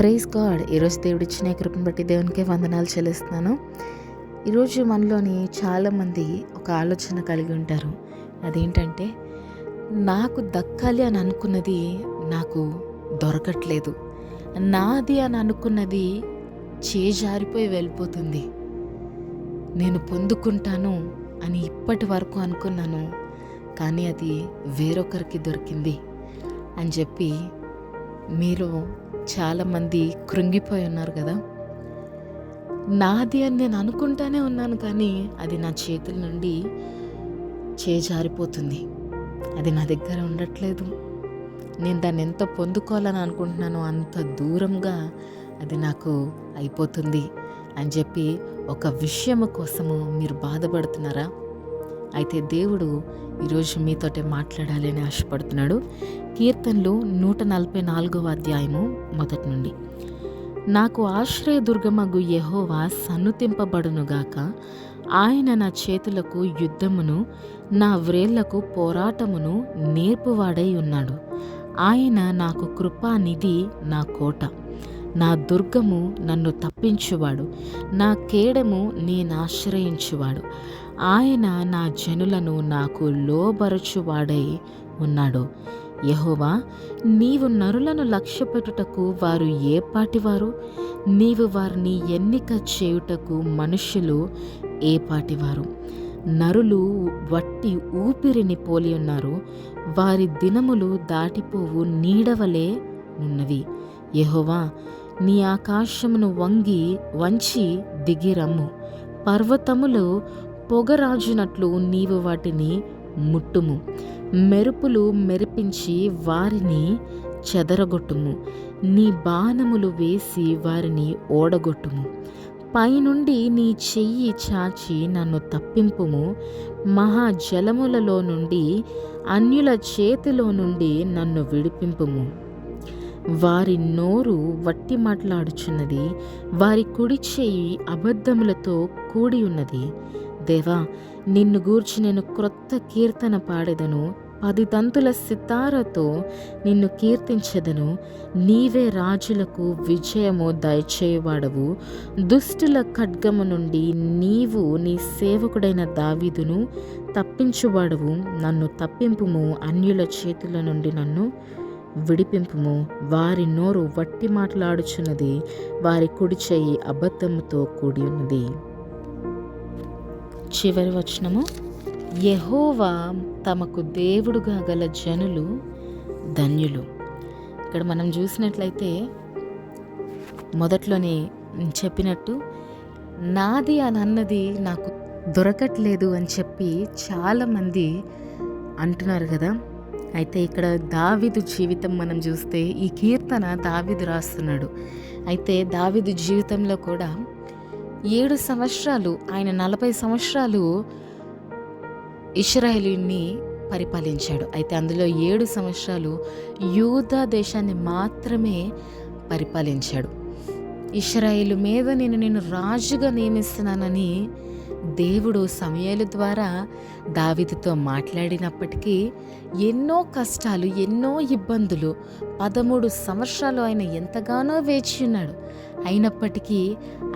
Praise God. ఈరోజు దేవుడిచ్చిన ఈ కృపను బట్టి దేవునికే వందనాలు చెల్లిస్తున్నాను. ఈరోజు మనలోని చాలామంది ఒక ఆలోచన కలిగి ఉంటారు. అదేంటంటే, నాకు దక్కాలి అని అనుకున్నది నాకు దొరకట్లేదు, నాది అని అనుకున్నది చేజారిపోయి వెళ్ళిపోతుంది, నేను పొందుకుంటాను అని ఇప్పటి వరకు అనుకున్నాను, కానీ అది వేరొకరికి దొరికింది అని చెప్పి మీరు చాలామంది కృంగిపోయి ఉన్నారు కదా. నాది అని నేను అనుకుంటానే ఉన్నాను, కానీ అది నా చేతుల నుండి చేజారిపోతుంది, అది నా దగ్గర ఉండట్లేదు. నేను దాన్ని ఎంత పొందుకోవాలని అనుకుంటున్నానో అంత దూరంగా అది నాకు అయిపోతుంది అని చెప్పి ఒక విషయం కోసము మీరు బాధపడుతున్నారా? అయితే దేవుడు ఈరోజు మీతోటే మాట్లాడాలని ఆశపడుతున్నాడు. కీర్తనలు 144వ అధ్యాయము మొదటి నుండి. నాకు ఆశ్రయదుర్గమగు యెహోవా సన్నుతింపబడునుగాక. ఆయన నా చేతులకు యుద్ధమును, నా వ్రేళ్లకు పోరాటమును నేర్పువాడై ఉన్నాడు. ఆయన నాకు కృపానిధి, నా కోట, నా దుర్గము, నన్ను తప్పించువాడు, నా కేడము, నేను ఆశ్రయించువాడు. ఆయన నా జనులను నాకు లోబరచువాడై ఉన్నాడు. యెహోవా, నీవు నరులను లక్ష్యపెట్టుటకు వారు ఏ పాటివారు? నీవు వారిని ఎన్నిక చేయుటకు మనుష్యులు ఏ పాటివారు? నరులు వట్టి ఊపిరిని పోలి ఉన్నారు, వారి దినములు దాటిపోవు నీడవలే ఉన్నవి. యెహోవా, నీ ఆకాశమును వంచి దిగిరమ్ము. పర్వతములు పొగరాజునట్లు నీవు వాటిని ముట్టుము. మెరుపులు మెరిపించి వారిని చెదరగొట్టుము. నీ బాణములు వేసి వారిని ఓడగొట్టుము. పైనుండి నీ చెయ్యి చాచి నన్ను తప్పింపుము. మహాజలములలో నుండి, అన్యుల చేతిలో నుండి నన్ను విడిపింపుము. వారి నోరు వట్టి మాట్లాడుచున్నది, వారి కుడి చెయ్యి అబద్ధములతో కూడి ఉన్నది. దేవా, నిన్ను గూర్చి నేను క్రొత్త కీర్తన పాడెదను, 10 తంతుల సితారతో నిన్ను కీర్తించెదను. నీవే రాజులకు విజయము దయచేయవాడవు. దుష్టుల ఖడ్గము నుండి నీవు నీ సేవకుడైన దావీదును తప్పించువాడవు. నన్ను తప్పింపుము, అన్యుల చేతుల నుండి నన్ను విడిపింపుము. వారి నోరు వట్టి మాట్లాడుచున్నది, వారి కుడి చెయ్యి అబద్ధముతో కూడి ఉన్నది. చివరి వచనము, యెహోవా తమకు దేవుడుగా గల జనులు ధన్యులు. ఇక్కడ మనం చూసినట్లయితే మొదట్లోనే చెప్పినట్టు నాది అని అన్నది నాకు దొరకట్లేదు అని చెప్పి చాలామంది అంటున్నారు కదా. అయితే ఇక్కడ దావీదు జీవితం మనం చూస్తే, ఈ కీర్తన దావీదు రాస్తున్నాడు. అయితే దావీదు జీవితంలో కూడా 7 సంవత్సరాలు, ఆయన 40 సంవత్సరాలు ఇశ్రాయేలుని పరిపాలించాడు. అయితే అందులో 7 సంవత్సరాలు యూదా దేశాన్ని మాత్రమే పరిపాలించాడు. ఇశ్రాయేలు మీద నేను రాజుగా నియమిస్తున్నానని దేవుడు సమూయేలు ద్వారా దావీదుతో మాట్లాడినప్పటికీ ఎన్నో కష్టాలు, ఎన్నో ఇబ్బందులు, 13 సంవత్సరాలు ఆయన ఎంతగానో వేచి ఉన్నాడు. అయినప్పటికీ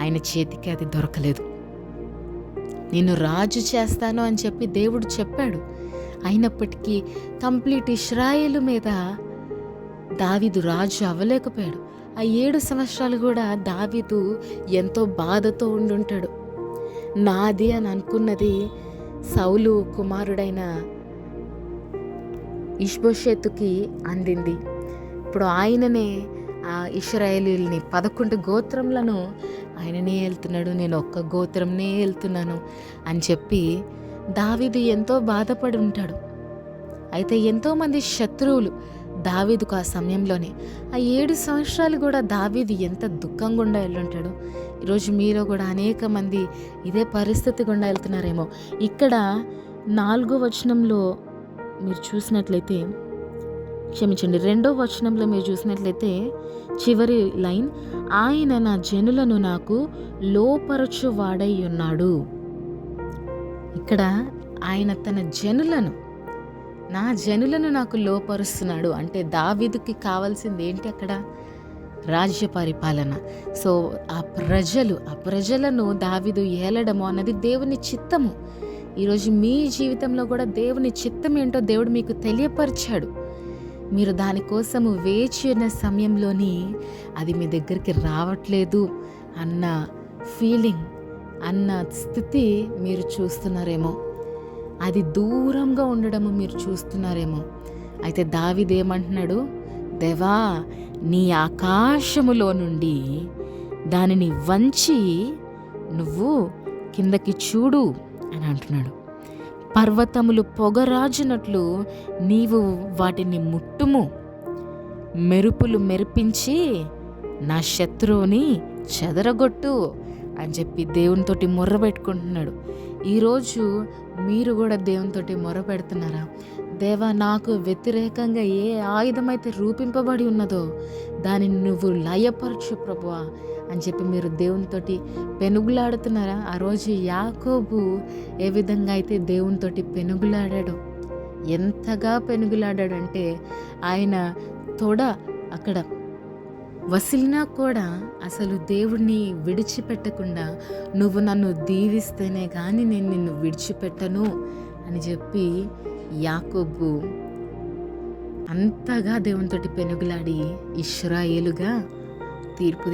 ఆయన చేతికి అది దొరకలేదు. నేను రాజు చేస్తాను అని చెప్పి దేవుడు చెప్పాడు. అయినప్పటికీ కంప్లీట్ ఇశ్రాయేలు మీద దావీదు రాజు అవ్వలేకపోయాడు. ఆ 7 సంవత్సరాలు కూడా దావీదు ఎంతో బాధతో ఉండుంటాడు. నాది అని అనుకున్నది సౌలు కుమారుడైన ఇష్బోషెతుకి అందింది. ఇప్పుడు ఆయననే ఆ ఇశ్రాయేలీయుల్ని 11 గోత్రములను ఆయననే వెళ్తున్నాడు, నేను ఒక్క గోత్రంనే వెళ్తున్నాను అని చెప్పి దావీదు ఎంతో బాధపడి ఉంటాడు. అయితే ఎంతోమంది శత్రువులు దావీదుకు ఆ సమయంలోనే, ఆ 7 సంవత్సరాలు కూడా దావీదు ఎంత దుఃఖంగా గుండా వెళ్ళుంటాడు. ఈరోజు మీలో కూడా అనేక మంది ఇదే పరిస్థితి గుండా వెళ్తున్నారేమో. ఇక్కడ 4వ వచనంలో మీరు చూసినట్లయితే, క్షమించండి, 2వ వచనంలో మీరు చూసినట్లయితే చివరి లైన్, ఆయన నా జనులను నాకు లోపరచువాడై ఉన్నాడు. ఇక్కడ ఆయన తన జనులను, నా జనులను నాకు లోపరుస్తున్నాడు అంటే దావీదుకి కావాల్సింది ఏంటి? అక్కడ రాజ్య పరిపాలన. సో ఆ ప్రజలను దావీదు ఏలడము అన్నది దేవుని చిత్తము. ఈరోజు మీ జీవితంలో కూడా దేవుని చిత్తం ఏంటో దేవుడు మీకు తెలియపరిచాడు. మీరు దానికోసము వేచి ఉన్న సమయంలోని అది మీ దగ్గరికి రావట్లేదు అన్న ఫీలింగ్, అన్న స్థితి మీరు చూస్తున్నారేమో, అది దూరంగా ఉండడము మీరు చూస్తున్నారేమో. అయితే దావీదు ఏమంటున్నాడు? దేవా, నీ ఆకాశములో నుండి దానిని వంచి నువ్వు కిందకి చూడు అని అంటున్నాడు. పర్వతములు పొగరాజునట్లు నీవు వాటిని ముట్టుము, మెరుపులు మెరిపించి నా శత్రువుని చెదరగొట్టు అని చెప్పి దేవునితోటి మొర్ర పెట్టుకుంటున్నాడు. ఈరోజు మీరు కూడా దేవునితోటి మొర్ర పెడుతున్నారా? దేవా, నాకు వ్యతిరేకంగా ఏ ఆయుధమైతే రూపింపబడి ఉన్నదో దానిని నువ్వు లయపరచు ప్రభువా అని చెప్పి మీరు దేవునితోటి పెనుగులాడుతున్నారా? ఆ రోజు యాకోబు ఏ విధంగా అయితే దేవునితోటి పెనుగులాడాడో, ఎంతగా పెనుగులాడాడంటే ఆయన తొడ అక్కడ వసిలినా కూడా అసలు దేవుణ్ణి విడిచిపెట్టకుండా, నువ్వు నన్ను దీవిస్తేనే కానీ నేను నిన్ను విడిచిపెట్టను అని చెప్పి యాకోబు అంతగా దేవునితోటి పెనుగులాడి ఇశ్రాయేలుగా తీర్పు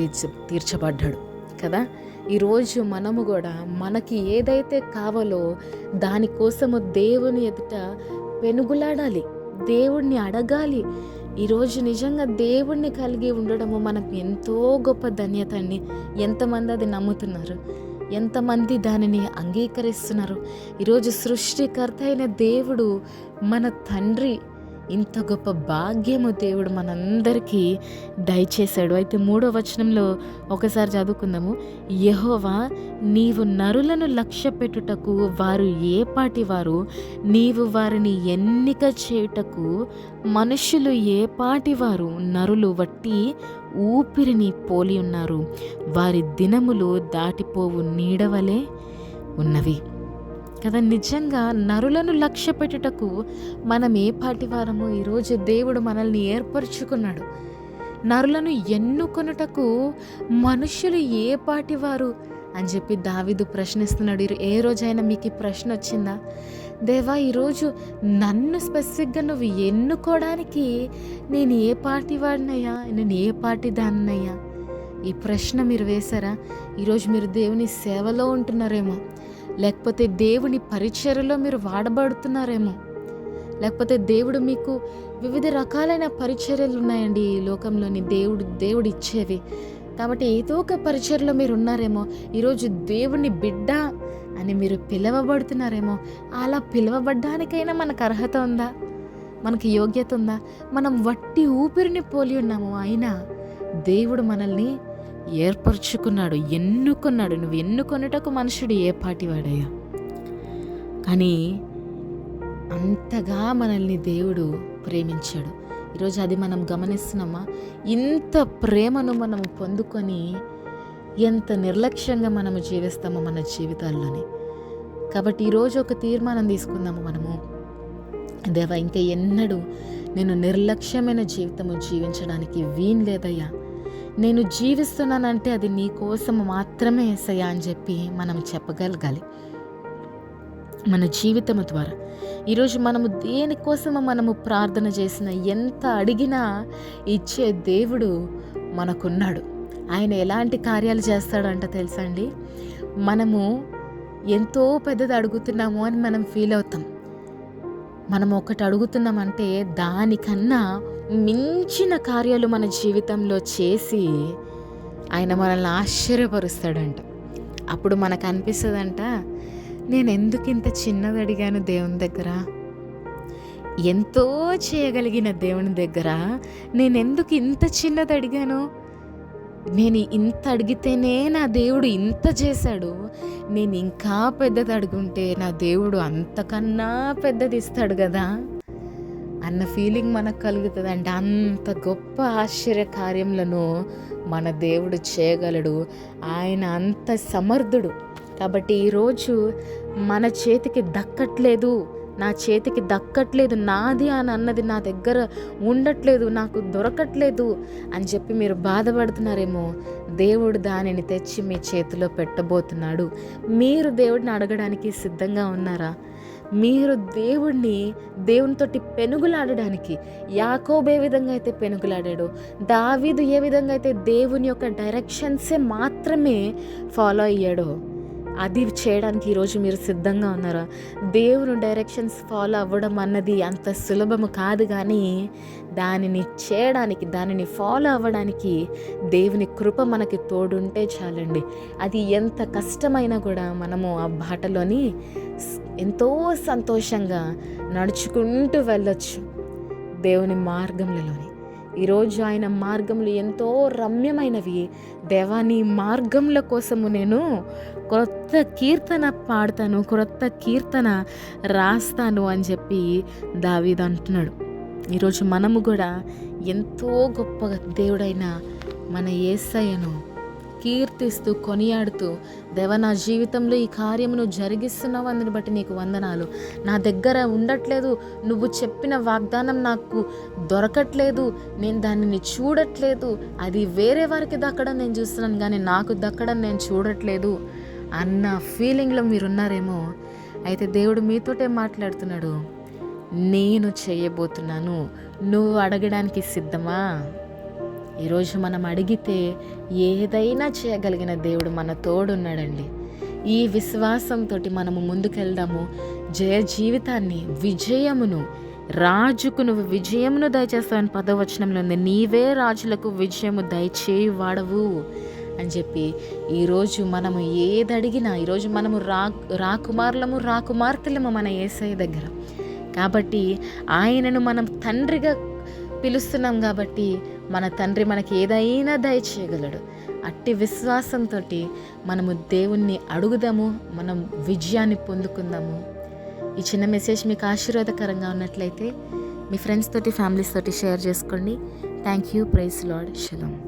తీర్చబడ్డాడు కదా. ఈరోజు మనము కూడా మనకి ఏదైతే కావాలో దానికోసము దేవుని ఎదుట పెనుగులాడాలి, దేవుణ్ణి అడగాలి. ఈరోజు నిజంగా దేవుణ్ణి కలిగి ఉండడము మనకు ఎంతో గొప్ప ధన్యత అండి. ఎంతమంది అది నమ్ముతున్నారు? ఎంతమంది దానిని అంగీకరిస్తున్నారు? ఈరోజు సృష్టికర్త అయిన దేవుడు, మన తండ్రి, ఇంత గొప్ప భాగ్యము దేవుడు మనందరికీ దయచేశాడు. అయితే 3వ వచనంలో ఒకసారి చదువుకుందాము. యెహోవా, నీవు నరులను లక్ష్య పెట్టుటకు వారు ఏ పాటి వారు, నీవు వారిని ఎన్నిక చేయుటకు మనుషులు ఏ పాటి వారు, నరులు వట్టి ఊపిరిని పోలి ఉన్నారు, వారి దినములు దాటిపోవు నీడవలే ఉన్నవి కదా. నిజంగా నరులను లక్ష్య పెట్టుటకు మనం ఏ పాటి వారము? ఈరోజు దేవుడు మనల్ని ఏర్పరచుకున్నాడు. నరులను ఎన్నుకొనుటకు మనుషులు ఏ పాటి వారు అని చెప్పి దావీదు ప్రశ్నిస్తున్నాడు. ఏ రోజైనా మీకు ఈ ప్రశ్న వచ్చిందా? దేవా, ఈరోజు నన్ను స్పెసిఫిక్గా నువ్వు ఎన్నుకోవడానికి నేను ఏ పాటి వాడినయ్యా, నేను ఏ పాటి దాన్నయ్యా? ఈ ప్రశ్న మీరు వేశారా? ఈరోజు మీరు దేవుని సేవలో ఉంటున్నారేమో, లేకపోతే దేవుని పరిచర్యలో మీరు వాడబడుతున్నారేమో, లేకపోతే దేవుడు మీకు వివిధ రకాలైన పరిచర్యలు ఉన్నాయండి ఈ లోకంలోని, దేవుడు ఇచ్చేవి. కాబట్టి ఏదో ఒక పరిచర్యలో మీరు ఉన్నారేమో. ఈరోజు దేవుని బిడ్డ అని మీరు పిలవబడుతున్నారేమో. అలా పిలవబడ్డానికైనా మనకు అర్హత ఉందా? మనకి యోగ్యత ఉందా? మనం వట్టి ఊపిరిని పోలి ఉన్నాము. అయినా దేవుడు మనల్ని ఏర్పరచుకున్నాడు, ఎన్నుకున్నాడు. నువ్వు ఎన్నుకొనుటకు మనుషుడు ఏ పాటి వాడయ్యా? కానీ అంతగా మనల్ని దేవుడు ప్రేమించాడు. ఈరోజు అది మనం గమనిస్తున్నామా? ఇంత ప్రేమను మనం పొందుకొని ఎంత నిర్లక్ష్యంగా మనము జీవిస్తామో మన జీవితాల్లోని. కాబట్టి ఈరోజు ఒక తీర్మానం తీసుకుందాము మనము. దేవా, ఇంకా ఎన్నడూ నేను నిర్లక్ష్యమైన జీవితము జీవించడానికి వీలు లేదయ్యా. నేను జీవిస్తున్నానంటే అది నీ కోసం మాత్రమే యేసయ్యా అని చెప్పి మనం చెప్పగలగాలి మన జీవితము ద్వారా. ఈరోజు మనము దేనికోసము మనము ప్రార్థన చేసినా, ఎంత అడిగినా ఇచ్చే దేవుడు మనకున్నాడు. ఆయన ఎలాంటి కార్యాలు చేస్తాడంట తెలుసా అండి? మనము ఎంతో పెద్దది అడుగుతున్నాము అని మనం ఫీల్ అవుతాం. మనం ఒకటి అడుగుతున్నామంటే దానికన్నా మించిన కార్యాలు మన జీవితంలో చేసి ఆయన మనల్ని ఆశ్చర్యపరుస్తాడంట. అప్పుడు మనకు అనిపిస్తుందంట, నేను ఎందుకు ఇంత చిన్నది అడిగాను దేవుని దగ్గర, ఎంతో చేయగలిగిన దేవుని దగ్గర నేను ఎందుకు ఇంత చిన్నది అడిగాను? నేను ఇంత అడిగితేనే నా దేవుడు ఇంత చేశాడు, నేను ఇంకా పెద్దది అడుగుంటే నా దేవుడు అంతకన్నా పెద్దది ఇస్తాడు కదా అన్న ఫీలింగ్ మనకు కలుగుతుంది. అంటే అంత గొప్ప ఆశ్చర్య కార్యములను మన దేవుడు చేయగలడు. ఆయన అంత సమర్థుడు. కాబట్టి ఈరోజు మన చేతికి దక్కట్లేదు, నా చేతికి దక్కట్లేదు, నాది అని అన్నది నా దగ్గర ఉండట్లేదు, నాకు దొరకట్లేదు అని చెప్పి మీరు బాధపడుతున్నారేమో. దేవుడు దానిని తెచ్చి మీ చేతిలో పెట్టబోతున్నాడు. మీరు దేవుడిని అడగడానికి సిద్ధంగా ఉన్నారా? మీరు దేవునితోటి పెనుగులాడడానికి, యాకోబు ఏ విధంగా అయితే పెనుగులాడాడో, దావీదు ఏ విధంగా అయితే దేవుని యొక్క డైరెక్షన్సే మాత్రమే ఫాలో అయ్యాడో, అది చేయడానికి ఈరోజు మీరు సిద్ధంగా ఉన్నారా? దేవుని డైరెక్షన్స్ ఫాలో అవ్వడం అన్నది అంత సులభము కాదు, కానీ దానిని చేయడానికి, దానిని ఫాలో అవ్వడానికి దేవుని కృప మనకి తోడుంటే చాలండి. అది ఎంత కష్టమైనా కూడా మనము ఆ బాటలోని ఎంతో సంతోషంగా నడుచుకుంటూ వెళ్ళొచ్చు దేవుని మార్గంలోని. ఈరోజు ఆయన మార్గములు ఎంతో రమ్యమైనవి. దేవా, నీ మార్గముల కోసము నేను క్రొత్త కీర్తన పాడతాను, క్రొత్త కీర్తన రాస్తాను అని చెప్పి దావీదు అంటున్నాడు. ఈరోజు మనము కూడా ఎంతో గొప్ప దేవుడైన మన యేసయ్యను కీర్తిస్తూ కొనియాడుతూ, దేవా, నా జీవితంలో ఈ కార్యమును జరిగిస్తున్నావు, అందుని బట్టి నీకు వందనాలు. నా దగ్గర ఉండట్లేదు, నువ్వు చెప్పిన వాగ్దానం నాకు దొరకట్లేదు, నేను దానిని చూడట్లేదు, అది వేరే వారికి దక్కడం నేను చూస్తున్నాను కానీ నాకు దక్కడం నేను చూడట్లేదు అన్న ఫీలింగ్లో మీరున్నారేమో. అయితే దేవుడు మీతోటే మాట్లాడుతున్నాడు. నేను చేయబోతున్నాను, నువ్వు అడగడానికి సిద్ధమా? ఈరోజు మనం అడిగితే ఏదైనా చేయగలిగిన దేవుడు మన తోడున్నాడండి. ఈ విశ్వాసంతో మనము ముందుకెళ్దాము. జయ జీవితాన్ని, విజయమును, రాజుకు నువ్వు విజయమును దయచేస్తావని 10వ వచనంలో ఉంది. నీవే రాజులకు విజయము దయచేయి వాడవు అని చెప్పి ఈరోజు మనము ఏదడిగినా, ఈరోజు మనము రాకుమారులము రాకుమార్తెలము మన యేసయ్య దగ్గర. కాబట్టి ఆయనను మనం తండ్రిగా పిలుస్తున్నాం కాబట్టి మన తండ్రి మనకి ఏదైనా దయచేయగలడు. అట్టి విశ్వాసంతో మనము దేవుణ్ణి అడుగుదాము, మనం విజయాన్ని పొందుకుందాము. ఈ చిన్న మెసేజ్ మీకు ఆశీర్వాదకరంగా ఉన్నట్లయితే మీ ఫ్రెండ్స్ తోటి, ఫ్యామిలీస్ తోటి షేర్ చేసుకోండి. Thank you. Praise lord. Shalom.